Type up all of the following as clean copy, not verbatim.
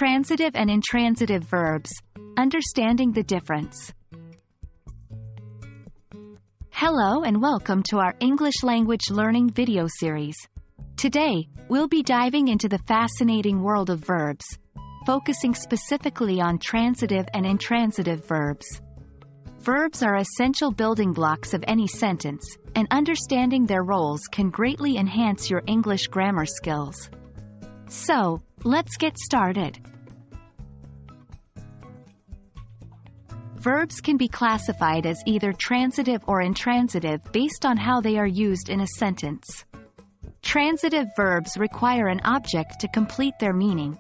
Transitive and intransitive verbs. Understanding the difference. Hello and welcome to our English language learning video series. Today, we'll be diving into the fascinating world of verbs, focusing specifically on transitive and intransitive verbs. Verbs are essential building blocks of any sentence, and understanding their roles can greatly enhance your English grammar skills. So, let's get started. Verbs can be classified as either transitive or intransitive based on how they are used in a sentence. Transitive verbs require an object to complete their meaning.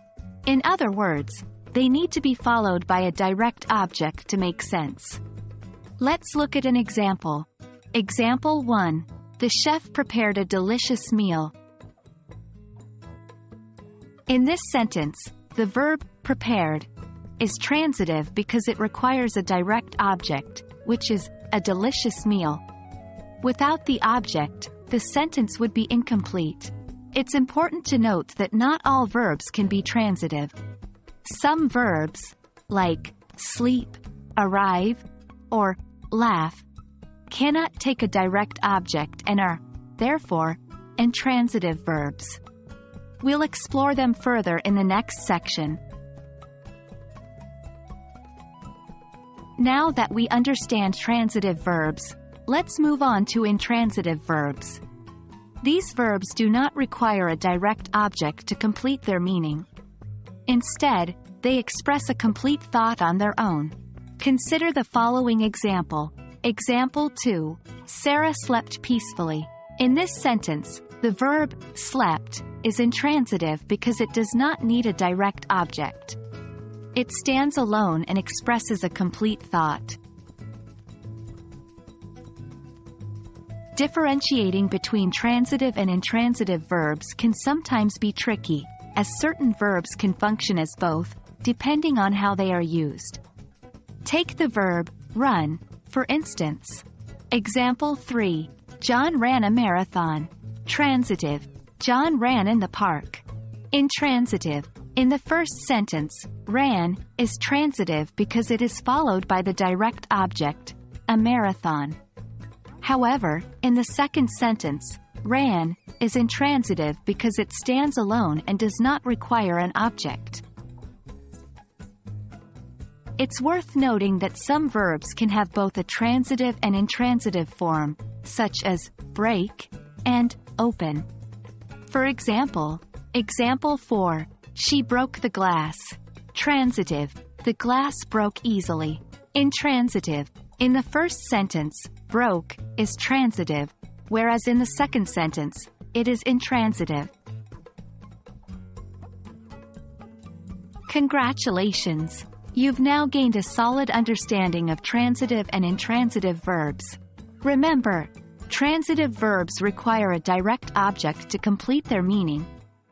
In other words, they need to be followed by a direct object to make sense. Let's look at an example. Example 1. The chef prepared a delicious meal. In this sentence, the verb prepared is transitive because it requires a direct object, which is a delicious meal. Without the object, the sentence would be incomplete. It's important to note that not all verbs can be transitive. Some verbs, like sleep, arrive, or laugh, cannot take a direct object and are, therefore, intransitive verbs. We'll explore them further in the next section. Now that we understand transitive verbs, let's move on to intransitive verbs. These verbs do not require a direct object to complete their meaning. Instead, they express a complete thought on their own. Consider the following example. Example 2. Sarah slept peacefully. In this sentence, the verb slept is intransitive because it does not need a direct object. It stands alone and expresses a complete thought. Differentiating between transitive and intransitive verbs can sometimes be tricky, as certain verbs can function as both, depending on how they are used. Take the verb run, for instance. Example 3. John ran a marathon. Transitive. John ran in the park. Intransitive. In the first sentence, ran is transitive because it is followed by the direct object, a marathon. However, in the second sentence, ran is intransitive because it stands alone and does not require an object. It's worth noting that some verbs can have both a transitive and intransitive form, such as break and open. For example, example 4. She broke the glass. Transitive. The glass broke easily. Intransitive. In the first sentence, broke is transitive, whereas in the second sentence, it is intransitive. Congratulations! You've now gained a solid understanding of transitive and intransitive verbs. Remember, transitive verbs require a direct object to complete their meaning,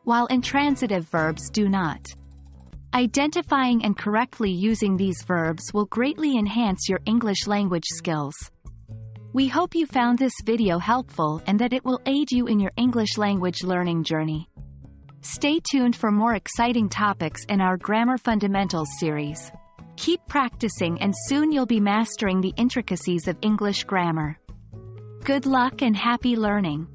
while intransitive verbs do not. Identifying and correctly using these verbs will greatly enhance your English language skills. We hope you found this video helpful and that it will aid you in your English language learning journey. Stay tuned for more exciting topics in our Grammar Fundamentals series. Keep practicing and soon you'll be mastering the intricacies of English grammar. Good luck and happy learning!